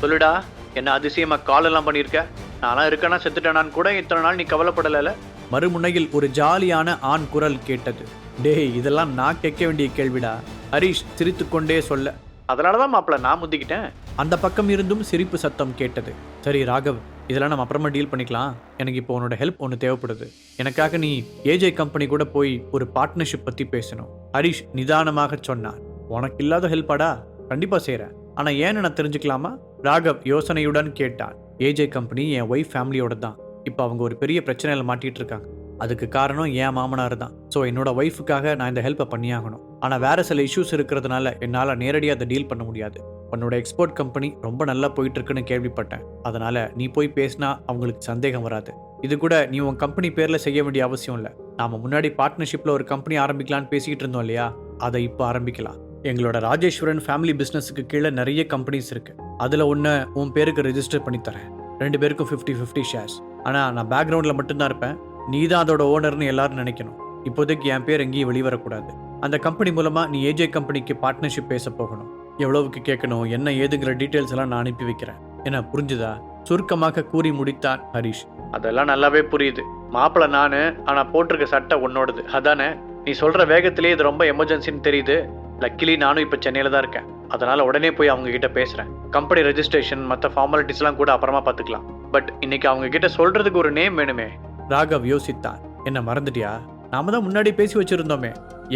சொல்லுடா, என்ன அதிசயமா கால் எல்லாம் பண்ணியிருக்க? நான்லாம் இருக்கேனா செத்துட்டேனான்னு கூட இத்தனை நாள் நீ கவலைப்படலைல? மறுமுனையில் ஒரு ஜாலியான ஆண் குரல் கேட்டது. டேய், இதெல்லாம் நான் கேட்க வேண்டிய கேள்விடா. ஹரிஷ் சிரித்துக்கொண்டே சொல்ல, அதனாலதான் மாப்பிள்ள நான் முந்திக்கிட்டேன். அந்த பக்கம் இருந்தும் சிரிப்பு சத்தம் கேட்டது. சரி ராகவ், இதெல்லாம் நம்ம அப்புறமா டீல் பண்ணிக்கலாம். எனக்கு இப்போ உன்னோட ஹெல்ப் ஒன்று தேவைப்படுது. எனக்காக நீ ஏஜே கம்பெனி கூட போய் ஒரு பார்ட்னர்ஷிப் பற்றி பேசணும். ஹரிஷ் நிதானமாக சொன்னார். உனக்கு இல்லாத ஹெல்ப்பாடா? கண்டிப்பா செய்கிறேன். ஆனால் ஏன்னு நான் தெரிஞ்சுக்கலாமா? ராகவ் யோசனையுடன் கேட்டான். ஏஜே கம்பெனி என் ஒய்ஃப் ஃபேமிலியோட தான். இப்போ அவங்க ஒரு பெரிய பிரச்சனையில் மாட்டிட்டு இருக்காங்க. அதுக்கு காரணம் என் மாமனார் தான். ஸோ என்னோட ஒய்ஃபுக்காக நான் இந்த ஹெல்ப்பை பண்ணியாகணும். ஆனால் வேற சில இஷ்யூஸ் இருக்கிறதுனால என்னால் நேரடியாக அதை டீல் பண்ண முடியாது. உன்னோட எக்ஸ்போர்ட் கம்பெனி ரொம்ப நல்லா போயிட்டு இருக்குன்னு கேள்விப்பட்டேன். அதனால நீ போய் பேசினா அவங்களுக்கு சந்தேகம் வராது. இது கூட நீ உன் கம்பெனி பேரில் செய்ய வேண்டிய அவசியம் இல்லை. நாம முன்னாடி பார்ட்னர்ஷிப்பில் ஒரு கம்பெனி ஆரம்பிக்கலான்னு பேசிக்கிட்டு இருந்தோம் இல்லையா? அதை இப்போ ஆரம்பிக்கலாம். எங்களோட ராஜேஸ்வரன் ஃபேமிலி பிஸ்னஸுக்கு கீழே நிறைய கம்பெனிஸ் இருக்கு. அதில் ஒன்று உன் பேருக்கு ரெஜிஸ்டர் பண்ணி தரேன். 2 பேருக்கும் 50-50 ஷேர்ஸ். ஆனால் நான் பேக்ரவுண்டில் மட்டும்தான் இருப்பேன். நீ தான் அதோட ஓனர்னு எல்லாரும் நினைக்கணும். இப்போதைக்கு என் பேர் எங்கேயும் வெளிவரக்கூடாது. அந்த கம்பெனி மூலமாக நீ ஏஜே கம்பெனிக்கு பார்ட்னர்ஷிப் பேச போகணும். எவ்வளவுக்கு கேட்கணும், என்ன ஏதுங்கிற டீட்டெயில்ஸ் எல்லாம் நான் அனுப்பி வைக்கிறேன். என்ன புரிஞ்சுதா? சுருக்கமாக கூறி முடித்தான் ஹரிஷ். அதெல்லாம் நல்லாவே புரியுது மாப்பிள்ள. நானு ஆனால் போட்டிருக்க சட்டை உன்னோடது அதானே? நீ சொல்ற வேகத்திலேயே இது ரொம்ப எமர்ஜென்சின்னு தெரியுது. லக்கிலி நானும் இப்போ சென்னையில் தான் இருக்கேன். அதனால உடனே போய் அவங்க கிட்ட பேசுறேன். கம்பெனி ரெஜிஸ்ட்ரேஷன் மற்ற ஃபார்மாலிட்டிஸ்லாம் கூட அப்புறமா பார்த்துக்கலாம். பட் இன்னைக்கு அவங்க கிட்ட சொல்றதுக்கு ஒரு நேம் வேணுமே. ராகவ் யோசித்தான். என்ன மறந்துட்டியா? நாம தான் முன்னாடி பேசி வச்சிருந்தோமே.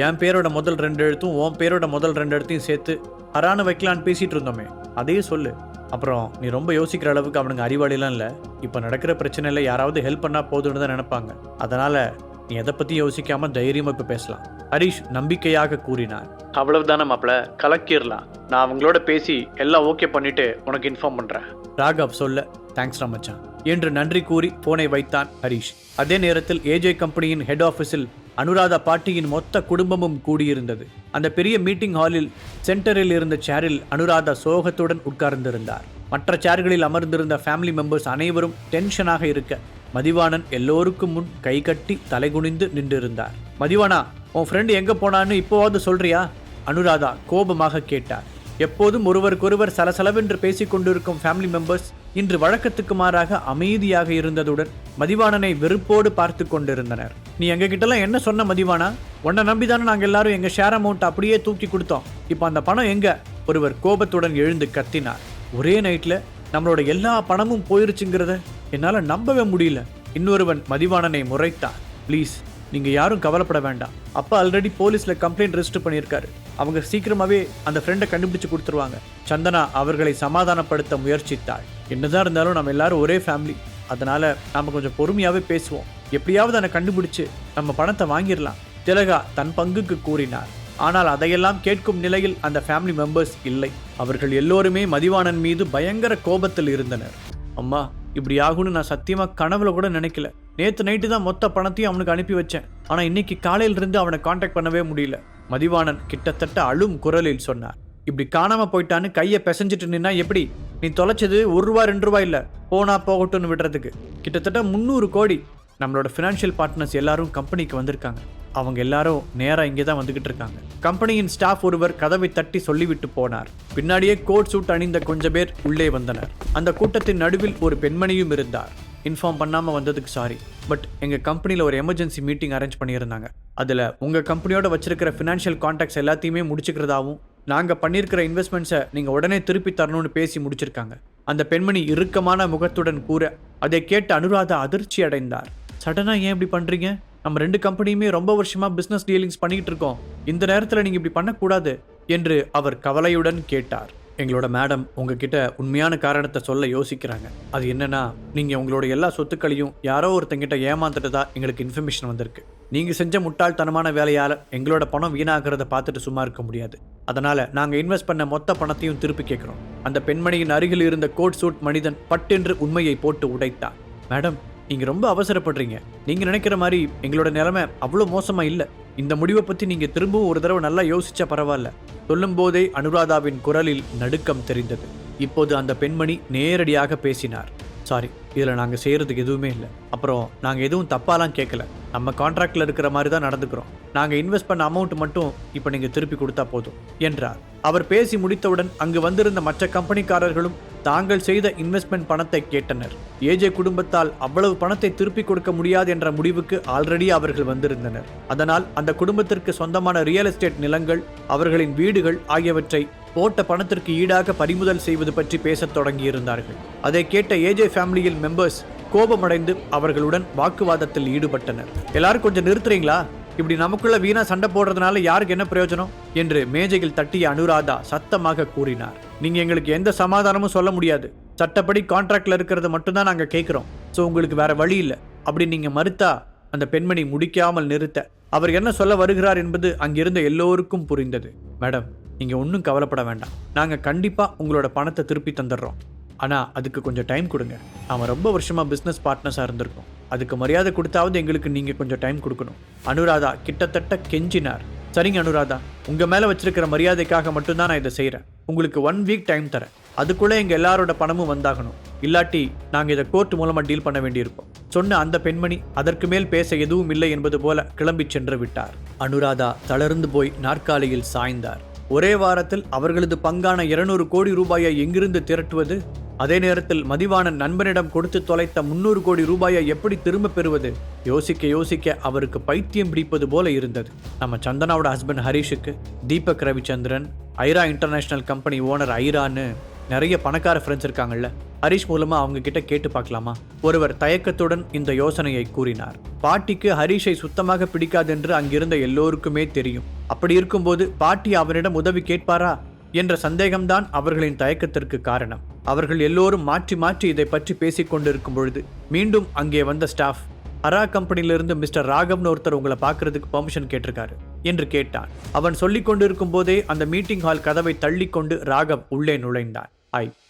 என் பேரோட முதல் 2 எழுத்தும் உன் பேரோட முதல் 2 எழுத்தையும் சேர்த்து ஹரான வைக்கலான்னு பேசிட்டு இருந்தோமே. அதையே சொல்லு. அப்புறம் நீ ரொம்ப யோசிக்கிற அளவுக்கு அவனுங்க அறிவாளிலாம் இல்லை. இப்போ நடக்கிற பிரச்சனையில யாராவது ஹெல்ப் பண்ணா போதுன்னு தான் நினைப்பாங்க. அதனால நீ எதை பத்தி யோசிக்காம தைரியமா இப்ப பேசலாம். ஹரிஷ் நம்பிக்கையாக கூறினார். அவ்வளவுதானே மாப்பிள்ள, கலக்கிடலாம். நான் அவங்களோட பேசி எல்லாம் ஓகே பண்ணிட்டு உனக்கு இன்ஃபார்ம் பண்றேன். ராகவ் சொல்ல, தேங்க்ஸ் ராமச்சான் என்று நன்றி கூறி போனை வைத்தான் ஹரிஷ். அதே நேரத்தில் ஏஜே கம்பெனியின் ஹெட் ஆஃபீஸில் அனுராதா பாட்டியின் மொத்த குடும்பமும் கூடியிருந்தது. அந்த பெரிய மீட்டிங் ஹாலில் சென்டரில் இருந்த சேரில் அனுராதா சோகத்துடன் உட்கார்ந்திருந்தார். மற்ற சேர்களில் அமர்ந்திருந்த ஃபேமிலி மெம்பர்ஸ் அனைவரும் டென்ஷனாக இருக்க மதிவாணன் எல்லோருக்கும் முன் கை கட்டி தலைகுனிந்து நின்றிருந்தார். மதிவானா, உன் ஃப்ரெண்டு எங்க போனான்னு இப்போவாவது சொல்றியா? அனுராதா கோபமாக கேட்டார். எப்போதும் ஒருவருக்கொருவர் சலசலவென்று பேசிக் கொண்டிருக்கும் ஃபேமிலி மெம்பர்ஸ் இன்று வழக்கத்துக்கு மாறாக அமைதியாக இருந்ததுடன் மதிவாணனை வெறுப்போடு பார்த்து கொண்டிருந்தனர். நீ எங்க கிட்டலாம் என்ன சொன்ன மதிவானா? உன்னை நம்பிதானே நாங்கள் எல்லாரும் எங்க ஷேர் அமௌண்ட் அப்படியே தூக்கி கொடுத்தோம். இப்போ அந்த பணம் எங்க? ஒருவர் கோபத்துடன் எழுந்து கத்தினார். ஒரே நைட்ல நம்மளோட எல்லா பணமும் போயிருச்சுங்கிறத என்னால நம்பவே முடியல. இன்னொருவன் மதிவாணனை முறைத்தான். ப்ளீஸ், நீங்க யாரும் கவலைப்பட வேண்டாம். அப்பா ஆல்ரெடி போலீஸ்ல கம்ப்ளைண்ட் ரெஜிஸ்டர் பண்ணியிருக்காரு. அவங்க சீக்கிரமாவே அந்த ஃப்ரெண்டை கண்டுபிடிச்சு கொடுத்துருவாங்க. சந்தனா அவர்களை சமாதானப்படுத்த முயற்சித்தாள். என்னதான் இருந்தாலும் நம்ம எல்லாரும் ஒரே ஃபேமிலி. அதனால நாம கொஞ்சம் பொறுமையாவே பேசுவோம். எப்படியாவது அதை கண்டுபிடிச்சு நம்ம பணத்தை வாங்கிடலாம். திலகா தன் பங்குக்கு கூறினார். ஆனால் அதையெல்லாம் கேட்கும் நிலையில் அந்த ஃபேமிலி மெம்பர்ஸ் இல்லை. அவர்கள் எல்லோருமே மதிவாணன் மீது பயங்கர கோபத்தில் இருந்தனர். அம்மா, இப்படி ஆகும்னு நான் சத்தியமா கனவுல கூட நினைக்கல. நேற்று நைட்டு தான் மொத்த பணத்தையும் அவனுக்கு அனுப்பி வச்சேன். ஆனா இன்னைக்கு காலையில இருந்து அவனை காண்டாக்ட் பண்ணவே முடியல. மதிவாணன் கிட்டத்தட்ட அழும் குரலில் சொன்னார். இப்படி காணாம போயிட்டான்னு கையை பிசைஞ்சிட்டு நின்னா எப்படி? நீ தொலைச்சது ₹1 ₹2 இல்ல, போனா போகட்டும்னு விடுறதுக்கு கிட்டத்தட்ட 300 கோடி. நம்மளோட ஃபினான்ஷியல் பார்ட்னர்ஸ் எல்லாரும் கம்பெனிக்கு வந்திருக்காங்க. அவங்க எல்லாரும் நேரா இங்கே தான் வந்துகிட்டு இருக்காங்க. கம்பெனியின் ஸ்டாஃப் ஒருவர் கதவை தட்டி சொல்லிவிட்டு போனார். பின்னாடியே கோட் சூட் அணிந்த கொஞ்சம் பேர் உள்ளே வந்தனர். அந்த கூட்டத்தின் நடுவில் ஒரு பெண்மணியும் இருந்தார். இன்ஃபார்ம் பண்ணாம வந்ததுக்கு சாரி. பட் எங்க கம்பெனியில் ஒரு எமர்ஜென்சி மீட்டிங் அரேஞ்ச் பண்ணியிருந்தாங்க. அதுல உங்க கம்பெனியோட வச்சிருக்கிற ஃபினான்ஷியல் கான்டாக்ட்ஸ் எல்லாத்தையுமே முடிச்சுக்கிறதாவும் நாங்க பண்ணியிருக்கிற இன்வெஸ்ட்மெண்ட்ஸை நீங்க உடனே திருப்பி தரணும்னு பேசி முடிச்சிருக்காங்க. அந்த பெண்மணி இறுக்கமான முகத்துடன் கூற அதை கேட்டு அனுராதா அதிர்ச்சி அடைந்தார். சடனா ஏன் இப்படி பண்றீங்க? நம்ம 2 கம்பெனியுமே ரொம்ப வருஷமா பிசினஸ் டீலிங்ஸ் பண்ணிக்கிட்டு இருக்கோம். இந்த நேரத்தில் நீங்க இப்படி பண்ணக்கூடாது என்று அவர் கவலையுடன் கேட்டார். எங்களோட மேடம் உங்ககிட்ட உண்மையான காரணத்தை சொல்ல யோசிக்கிறாங்க. அது என்னன்னா, நீங்க உங்களோட எல்லா சொத்துக்களையும் யாரோ ஒருத்தங்கிட்ட ஏமாந்துட்டதா எங்களுக்கு இன்ஃபர்மேஷன் வந்திருக்கு. நீங்க செஞ்ச முட்டாள்தனமான வேலையால எங்களோட பணம் வீணாகிறத பார்த்துட்டு சும்மா இருக்க முடியாது. அதனால நாங்க இன்வெஸ்ட் பண்ண மொத்த பணத்தையும் திருப்பி கேட்கிறோம். அந்த பெண்மணியின் அருகில் இருந்த கோட் சூட் மனிதன் பட்டென்று உண்மையை போட்டு உடைத்தார். மேடம், நீங்க ரொம்ப அவசரப்படுறீங்க. நீங்க நினைக்கிற மாதிரி எங்களோட நிலைமை அவ்வளோ மோசமா இல்லை. இந்த முடிவை பத்தி நீங்க திரும்பவும் ஒரு தடவை நல்லா யோசிச்சா பரவாயில்ல. சொல்லும் போதே அனுராதாவின் குரலில் நடுக்கம் தெரிந்தது. இப்போது அந்த பெண்மணி நேரடியாக பேசினார். சாரி, இதில் நாங்கள் செய்கிறதுக்கு எதுவுமே இல்லை. அப்புறம் நாங்கள் எதுவும் தப்பாலாம் கேட்கல. நம்ம கான்ட்ராக்டில் இருக்கிற மாதிரி தான் நடந்துக்கிறோம். நாங்க இன்வெஸ்ட் பண்ண அமௌண்ட் மட்டும் இப்ப நீங்க திருப்பி கொடுத்தா போதும் என்றார். அவர் பேசி முடித்தவுடன் அங்கு வந்திருந்த மற்ற கம்பெனிக்காரர்களும் தாங்கள் செய்த இன்வெஸ்ட்மெண்ட் பணத்தை கேட்டனர். ஏஜே குடும்பத்தால் அவ்வளவு பணத்தை திருப்பி கொடுக்க முடியாது என்ற முடிவுக்கு ஆல்ரெடி அவர்கள் வந்திருந்தனர். அதனால் அந்த குடும்பத்திற்கு சொந்தமான ரியல் எஸ்டேட் நிலங்கள், அவர்களின் வீடுகள் ஆகியவற்றை போட்ட பணத்திற்கு ஈடாக பறிமுதல் செய்வது பற்றி பேசத் தொடங்கியிருந்தார்கள். அதை கேட்ட ஏஜே ஃபேமிலியில் மெம்பர்ஸ் கோபமடைந்து அவர்களுடன் வாக்குவாதத்தில் ஈடுபட்டனர். எல்லாரும் கொஞ்சம் நிறுத்துறீங்களா? இப்படி நமக்குள்ள வீணா சண்டை போடுறதுனால யாருக்கு என்ன பிரயோஜனம் என்று மேஜையில் தட்டிய அனுராதா சத்தமாக கூறினார். நீங்க எங்களுக்கு எந்த சமாதானமும் சொல்ல முடியாது. சட்டப்படி கான்ட்ராக்ட்ல இருக்கிறத மட்டும்தான் நாங்க கேட்கிறோம். ஸோ உங்களுக்கு வேற வழி இல்லை. அப்படி நீங்க மறுத்தா அந்த பெண்மணி முடிக்காமல் நிறுத்த அவர் என்ன சொல்ல வருகிறார் என்பது அங்கிருந்த எல்லோருக்கும் புரிந்தது. மேடம், நீங்க ஒன்றும் கவலைப்பட வேண்டாம். நாங்க கண்டிப்பா உங்களோட பணத்தை திருப்பி தந்துடுறோம். ஆனா அதுக்கு கொஞ்சம் டைம் கொடுங்க. நாம ரொம்ப வருஷமா பிசினஸ் பார்ட்னர்ஸா இருந்திருக்கோம். அதுக்கு மரியாதை கொடுத்தாவது எங்களுக்கு நீங்க கொஞ்சம் டைம் கொடுக்கணும். அனுராதா கிட்டத்தட்ட கெஞ்சினார். சரிங்க அனுராதா, உங்க மேல வச்சிருக்கிற மரியாதைக்காக மட்டும்தான் நான் இதை செய்யறேன். உங்களுக்கு 1 வீக் டைம் தரேன். அதுக்குள்ள எங்க எல்லாரோட பணமும் வந்தாகணும். இல்லாட்டி நாங்க இதை கோர்ட் மூலமா டீல் பண்ண வேண்டியிருப்போம் சொன்ன அந்த பெண்மணி அதற்கு மேல் பேச எதுவும் இல்லை என்பது போல கிளம்பி சென்று விட்டார். அனுராதா தளர்ந்து போய் நாற்காலியில் சாய்ந்தார். ஒரே வாரத்தில் அவர்களது பங்கான 200 கோடி ரூபாயை எங்கிருந்து திரட்டுவது? அதே நேரத்தில் மதிவாணன் நண்பனிடம் கொடுத்து தொலைத்த 300 கோடி ரூபாயை எப்படி திரும்ப பெறுவது? யோசிக்க யோசிக்க அவருக்கு பைத்தியம் பிடிப்பது போல இருந்தது. நம்ம சந்தனாவோட ஹஸ்பண்ட் ஹரிஷுக்கு Deepak Ravichandran, Aira international company owner ஐரான்னு நிறைய பணக்கார ஃப்ரெண்ட்ஸ் இருக்காங்கல்ல, ஹரிஷ் மூலமா அவங்க கிட்ட கேட்டு பார்க்கலாமா? ஒருவர் தயக்கத்துடன் இந்த யோசனையை கூறினார். பாட்டிக்கு ஹரிஷை சுத்தமாக பிடிக்காதென்று அங்கிருந்த எல்லோருக்குமே தெரியும். அப்படி இருக்கும்போது பாட்டி அவரிடம் உதவி கேட்பாரா என்ற சந்தேகம்தான் அவர்களின் தயக்கத்திற்கு காரணம். அவர்கள் எல்லோரும் மாற்றி மாற்றி இதை பற்றி பேசிக் கொண்டிருக்கும் பொழுது மீண்டும் அங்கே வந்த ஸ்டாஃப், அரா கம்பெனியிலிருந்து மிஸ்டர் ராகவ்னு ஒருத்தர் உங்களை பார்க்கறதுக்கு பெர்மிஷன் கேட்டிருக்காரு என்று கேட்டான். அவன் சொல்லிக் கொண்டிருக்கும் போதே அந்த மீட்டிங் ஹால் கதவை தள்ளி கொண்டு ராகவ் உள்ளே நுழைந்தான்.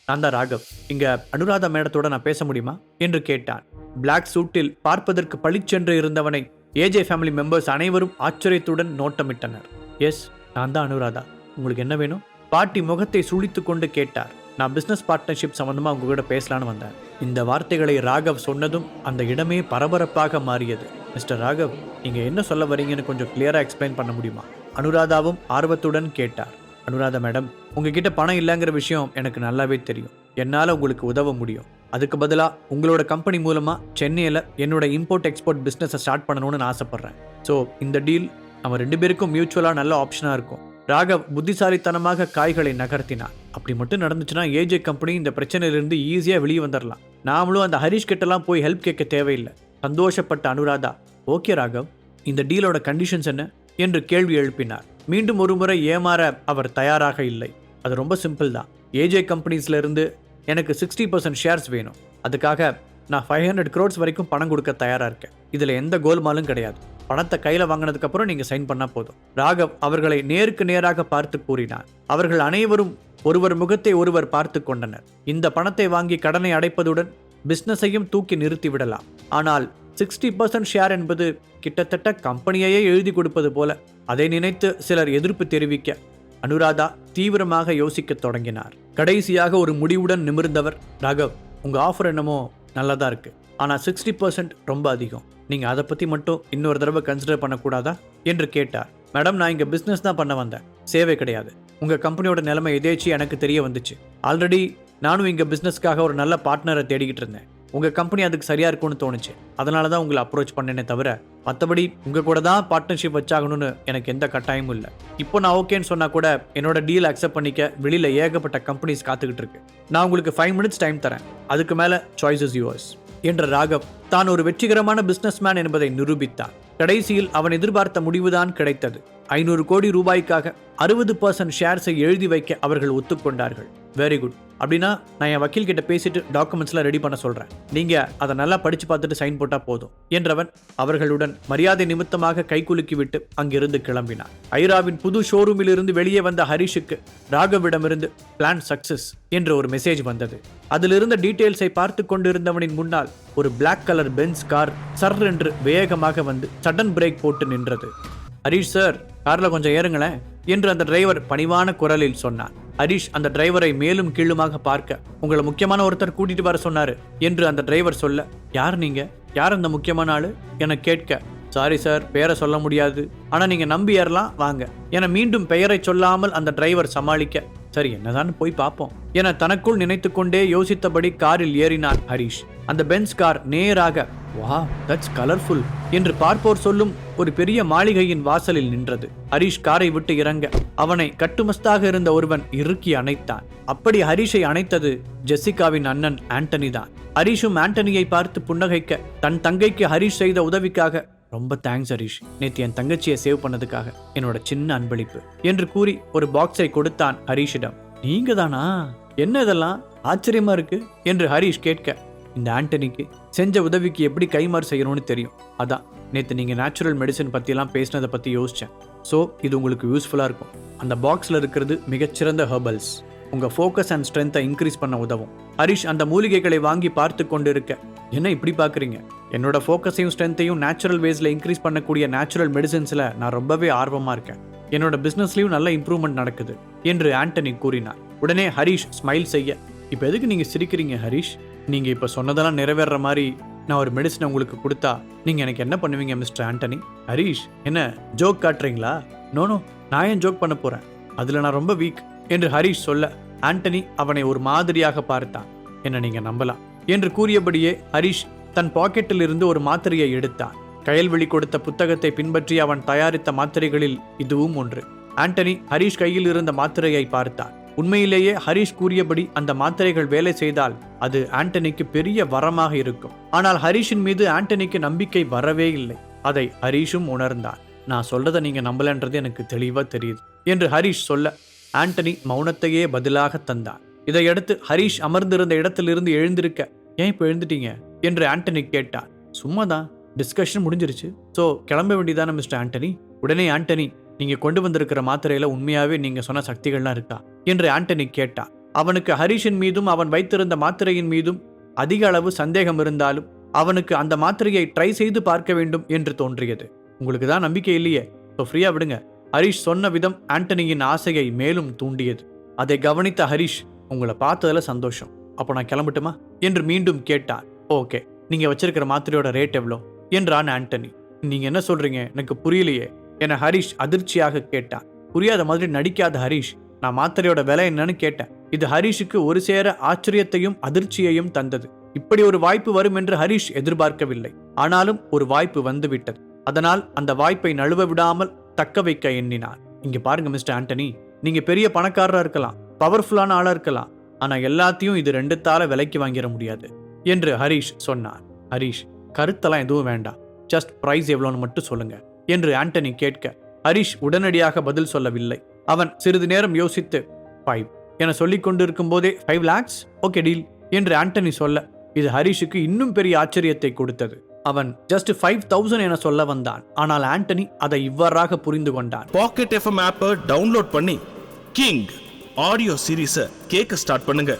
நான் தான் ராகவ். இங்க அனுராதா மேடத்தோட நான் பேச முடியுமா என்று கேட்டான். பிளாக் சூட்டில் பார்ப்பதற்கு பளிச்சென்று இருந்தவனை ஏஜே ஃபேமிலி மெம்பர்ஸ் அனைவரும் ஆச்சரியத்துடன் நோட்டமிட்டனர். எஸ், நான் தான் அனுராதா. உங்களுக்கு என்ன வேணும்? பாட்டி முகத்தை சுழித்து கொண்டு கேட்டார். நான் பிசினஸ் பார்ட்னர்ஷிப் சம்பந்தமா உங்க கூட பேசலான்னு வந்தேன். இந்த வார்த்தைகளை ராகவ் சொன்னதும் அந்த இடமே பரபரப்பாக மாறியது. மிஸ்டர் ராகவ், நீங்க என்ன சொல்ல வரீங்கன்னு கொஞ்சம் கிளியரா எக்ஸ்பிளைன் பண்ண முடியுமா? அனுராதாவும் ஆர்வத்துடன் கேட்டார். அனுராதா மேடம், உங்ககிட்ட பணம் இல்லைங்கிற விஷயம் எனக்கு நல்லாவே தெரியும். என்னால் உங்களுக்கு உதவ முடியும். அதுக்கு பதிலாக உங்களோட கம்பெனி மூலமாக சென்னையில் என்னோட இம்போர்ட் எக்ஸ்போர்ட் பிஸ்னஸை ஸ்டார்ட் பண்ணணும்னு நான் ஆசைப்பட்றேன். ஸோ இந்த டீல் நம்ம 2 பேருக்கும் மியூச்சுவலாக நல்ல ஆப்ஷனாக இருக்கும். ராகவ் புத்திசாலித்தனமாக காய்களை நகர்த்தினார். அப்படி மட்டும் நடந்துச்சுன்னா ஏஜே கம்பெனி இந்த பிரச்சனையிலிருந்து ஈஸியாக வெளியே வந்துடலாம். நாமளும் அந்த ஹரிஷ் கிட்டலாம் போய் ஹெல்ப் கேட்க தேவையில்லை. சந்தோஷப்பட்ட அனுராதா, ஓகே ராகவ், இந்த டீலோட கண்டிஷன்ஸ் என்ன என்று கேள்வி எழுப்பினார். மீண்டும் ஒரு முறை ஏமாற அவர் தயாராக இல்லை. அது ரொம்ப சிம்பிள் தான். ஏஜே கம்பெனிஸ்ல இருந்து எனக்கு 60% ஷேர்ஸ் வேணும். அதுக்காக நான் 500 crores வரைக்கும் பணம் கொடுக்க தயாராக இருக்கேன். இதில் எந்த கோல்மாலும் கிடையாது. பணத்தை கையில் வாங்கினதுக்கு அப்புறம் நீங்கள் சைன் பண்ணால் போதும். ராகவ் அவர்களை நேருக்கு நேராக பார்த்து கூறினார். அவர்கள் அனைவரும் ஒருவர் முகத்தை ஒருவர் பார்த்து கொண்டனர். இந்த பணத்தை வாங்கி கடனை அடைப்பதுடன் பிஸ்னஸையும் தூக்கி நிறுத்தி விடலாம். ஆனால் 60% ஷேர் என்பது கிட்டத்தட்ட கம்பெனியையே எழுதி கொடுப்பது போல. அதை நினைத்து சிலர் எதிர்ப்பு தெரிவிக்க அனுராதா தீவிரமாக யோசிக்க தொடங்கினார். கடைசியாக ஒரு முடிவுடன் நிமிர்ந்தவர், ராகவ், உங்க ஆஃபர் என்னமோ நல்லதா இருக்கு, ஆனால் 60% ரொம்ப அதிகம். நீங்க அதை பத்தி மட்டும் இன்னொரு தடவை கன்சிடர் பண்ணக்கூடாதா என்று கேட்டார். மேடம், நான் இங்க பிசினஸ் தான் பண்ண வந்தேன், சேவை கிடையாது. உங்க கம்பெனியோட நிலைமை எதேச்சி எனக்கு தெரிய வந்துச்சு. ஆல்ரெடி நானும் இங்க பிசினஸ்க்காக ஒரு நல்ல பார்ட்னரை தேடிக்கிட்டு இருந்தேன். உங்க கம்பெனி அதுக்கு சரியா இருக்கும்னு தோணுச்சு. அதனால தான் உங்களை அப்ரோச் பண்ணேனே தவிர மற்றபடி உங்க கூட தான் பார்ட்னர்ஷிப் வச்சாகணும்னு எனக்கு எந்த கட்டாயமும் இல்லை. இப்போ நான் ஓகேன்னு சொன்னா கூட என்னோட டீல் அக்செப்ட் பண்ணிக்க வெளியில ஏகப்பட்ட கம்பெனிஸ் காத்துக்கிட்டு இருக்கு. நான் உங்களுக்கு 5 minutes டைம் தரேன். அதுக்கு மேல சாய்ஸ் இஸ் யுவர்ஸ் என்ற ராகவ் தான் ஒரு வெற்றிகரமான பிசினஸ் மேன் என்பதை நிரூபித்தார். கடைசியில் அவன் எதிர்பார்த்த முடிவுதான் கிடைத்தது. 500 கோடி ரூபாய்க்காக 60% ஷேர்ஸை எழுதி வைக்க அவர்கள் ஒத்துக்கொண்டார்கள். Very good. அப்படின்னா நான் என் வக்கீல் கிட்ட பேசிட்டு டாக்குமெண்ட்ஸ்லாம் ரெடி பண்ண சொல்றேன். நீங்க அதை நல்லா படிச்சு பார்த்துட்டு சைன் போட்டா போதும் என்றவன் அவர்களுடன் மரியாதை நிமித்தமாக கைகுலுக்கி விட்டு அங்கிருந்து கிளம்பினார். ஐராவின் புது ஷோரூமில் இருந்து வெளியே வந்த ஹரிஷுக்கு ராகவிடமிருந்து பிளான் சக்சஸ் என்ற ஒரு மெசேஜ் வந்தது. அதிலிருந்த டீட்டெயில்ஸை பார்த்து கொண்டிருந்தவனின் முன்னால் ஒரு பிளாக் கலர் பென்ஸ் கார் சர் என்று வேகமாக வந்து சடன் பிரேக் போட்டு நின்றது. ஹரிஷ் சார், கார்ல கொஞ்சம் ஏறுங்களேன் என்று அந்த டிரைவர் பணிவான குரலில் சொன்னார். ஹரிஷ் அந்த டிரைவரை மேலும் கீழுமாக பார்க்க, உங்களை முக்கியமான ஒருத்தர் கூட்டிட்டு வர சொன்னாரு என்று அந்த டிரைவர் சொல்ல, யார் நீங்க, யார் அந்த முக்கியமான ஆளு என கேட்க, சாரி சார், பெயரை சொல்ல முடியாது, ஆனா நீங்க நம்பி ஏறலாம் வாங்க என மீண்டும் பெயரை சொல்லாமல் அந்த டிரைவர் சமாளிக்க, சரி என்னதான் போய் பார்ப்போம் என தனக்குள் நினைத்து கொண்டே யோசித்தபடி காரில் ஏறினான் ஹரிஷ். அந்த பென்ஸ் கார் நேராக வாவ் தட்ஸ் கலர்ஃபுல் என்று பார்ப்போர் சொல்லும் ஒரு பெரிய மாளிகையின் வாசலில் நின்றது. ஹரிஷ் காரை விட்டு இறங்க அவனை கட்டுமஸ்தாக இருந்த ஒருவன் இறுக்கி அணைத்தான். அப்படி ஹரிஷை அணைத்தது ஜெசிகாவின் அண்ணன் ஆண்டனி தான். ஹரிஷும் ஆண்டனியை பார்த்து புன்னகைக்க, தன் தங்கைக்கு ஹரிஷ் செய்த உதவிக்காக ரொம்ப தேங்க்ஸ் ஹரிஷ், நேற்று என் தங்கச்சியை சேவ் பண்ணதுக்காக என்னோட சின்ன அன்பளிப்பு என்று கூறி ஒரு பாக்ஸை கொடுத்தான் ஹரிஷிடம். நீங்க தானா, என்ன இதெல்லாம் ஆச்சரியமா இருக்கு என்று ஹரிஷ் கேட்க, இந்த ஆண்டனிக்கு செஞ்ச உதவிக்கு எப்படி கைமாறு செய்யணும்னு தெரியும், அதான் நேற்று நீங்க நேச்சுரல் மெடிசன் பத்தியெல்லாம் பேசினதை பத்தி யோசிச்சேன். ஸோ இது உங்களுக்கு யூஸ்ஃபுல்லா இருக்கும். அந்த பாக்ஸ்ல இருக்கிறது மிகச்சிறந்த ஹெர்பல்ஸ், உங்க ஃபோக்கஸ் அண்ட் ஸ்ட்ரென்த்தை இன்க்ரீஸ் பண்ண உதவும். ஹரிஷ் அந்த மூலிகைகளை வாங்கி பார்த்து கொண்டிருக்க, என்ன இப்படி பாக்குறீங்க, என்னோட ஃபோக்கஸையும் ஸ்ட்ரென்த்தையும் நேச்சுரல் வேஸ்ல இன்க்ரீஸ் பண்ணக்கூடிய நேச்சுரல் மெடிசன்ஸ்ல நான் ரொம்பவே ஆர்வமா இருக்கேன். என்னோட பிசினஸ்லயும் நல்ல இம்ப்ரூவ்மெண்ட் நடக்குது என்று ஆண்டனி கூறினார். உடனே ஹரிஷ் ஸ்மைல் செய்ய, இப்போ எதுக்கு நீங்க சிரிக்கிறீங்க ஹரிஷ், நீங்க இப்ப சொன்னதெல்லாம் நிறைவேற மாதிரி நான் ஒரு மெடிசனை உங்களுக்கு கொடுத்தா நீங்க எனக்கு என்ன பண்ணுவீங்க மிஸ்டர் ஆண்டனி? ஹரிஷ் என்ன ஜோக் காட்டுறீங்களா? நோனோ, நான் ஏன் ஜோக் பண்ண போறேன், அதுல நான் ரொம்ப வீக் என்று ஹரிஷ் சொல்ல, ஆண்டனி அவனை ஒரு மாதிரியாக பார்த்தான். என்ன நீங்க நம்பலாம் என்று கூறியபடியே ஹரிஷ் தன் பாக்கெட்டில் இருந்து ஒரு மாத்திரையை எடுத்தான். கயல்வெளி கொடுத்த புத்தகத்தை பின்பற்றி அவன் தயாரித்த மாத்திரைகளில் இதுவும் ஒன்று. ஆண்டனி ஹரிஷ் கையில் இருந்த மாத்திரையை பார்த்தான். உண்மையிலேயே ஹரிஷ் கூறியபடி அந்த மாத்திரைகள் வேலை செய்தால் அது ஆண்டனிக்கு பெரிய வரமாக இருக்கும். ஆனால் ஹரிஷின் மீது ஆண்டனிக்கு நம்பிக்கை வரவே இல்லை. அதை ஹரிஷும் உணர்ந்தான். நான் சொல்றதை நீங்க நம்பலன்றது எனக்கு தெளிவா தெரியுது என்று ஹரிஷ் சொல்ல, ஆண்டனி மௌனத்தையே பதிலாக தந்தான். இதையடுத்து ஹரிஷ் அமர்ந்திருந்த இடத்திலிருந்து எழுந்திருக்க, ஏன் இப்போ எழுந்துட்டீங்க என்று ஆண்டனி கேட்டான். சும்மாதான், டிஸ்கஷன் முடிஞ்சிருச்சு, ஸோ கிளம்ப வேண்டியதான மிஸ்டர் ஆண்டனி. உடனே ஆண்டனி, நீங்க கொண்டு வந்திருக்கிற மாத்திரையில உண்மையாவே நீங்க சொன்ன சக்திகள்லாம் இருக்கா என்று ஆண்டனி கேட்டான். அவனுக்கு ஹரிஷின் மீதும் அவன் வைத்திருந்த மாத்திரையின் மீதும் அதிக அளவு சந்தேகம் இருந்தாலும் அவனுக்கு அந்த மாத்திரையை ட்ரை செய்து பார்க்க வேண்டும் என்று தோன்றியது. உங்களுக்கு தான் நம்பிக்கை இல்லையே, ஸோ ஃப்ரீயா விடுங்க. ஹரிஷ் சொன்ன விதம் ஆண்டனியின் ஆசையை மேலும் தூண்டியது. அதை கவனித்த ஹரிஷ், உங்களை பார்த்ததுல சந்தோஷம், அப்போ நான் கிளம்பட்டுமா என்று மீண்டும் கேட்டார். ஓகே, நீங்க வச்சிருக்கிற மாத்திரையோட ரேட் எவ்வளோ என்றான் ஆண்டனி. நீங்க என்ன சொல்றீங்க, எனக்கு புரியலையே என ஹரிஷ் அதிர்ச்சியாக கேட்டான். புரியாத மாதிரி நடிக்காத ஹரிஷ், நான் மாத்திரையோட விலை என்னன்னு கேட்டேன். இது ஹரிஷுக்கு ஒரு சேர ஆச்சரியத்தையும் அதிர்ச்சியையும் தந்தது. இப்படி ஒரு வாய்ப்பு வரும் என்று ஹரிஷ் எதிர்பார்க்கவில்லை. ஆனாலும் ஒரு வாய்ப்பு வந்துவிட்டது. அதனால் அந்த வாய்ப்பை நழுவ விடாமல் தக்க வைக்க எண்ணினார். இங்க பாருங்க மிஸ்டர் ஆண்டனி, நீங்க பெரிய பணக்காரரா இருக்கலாம், பவர்ஃபுல்லான ஆளா இருக்கலாம், ஆனா எல்லாத்தையும் இது ரெண்டுத்தால விலைக்கு வாங்கிட முடியாது என்று ஹரிஷ் சொன்னார். ஹரிஷ், கருத்தெல்லாம் எதுவும் வேண்டாம், ஜஸ்ட் பிரைஸ் எவ்வளோன்னு மட்டும் சொல்லுங்க என்று ஆண்டனி கேட்க, ஹரிஷ் உடனடியாக பதில் சொல்லவில்லை. அவன் சிறிது நேரம் யோசித்து 5 என சொல்லிக் கொண்டிருக்கும் போதே 5 lakhs ஓகே டீல் என்று ஆண்டனி சொல்ல, இது ஹரிஷுக்கு இன்னும் பெரிய ஆச்சரியத்தை கொடுத்தது. அவன் ஜஸ்ட் 5,000 என சொல்ல வந்தான். ஆனால் ஆண்டனி அதை இவ்வாறாக புரிந்து கொண்டான். பாக்கெட் எஃப்எம் ஆப்பை டவுன்லோட் பண்ணி கிங் ஆடியோ சீரீஸை கேட்க ஸ்டார்ட் பண்ணுங்க.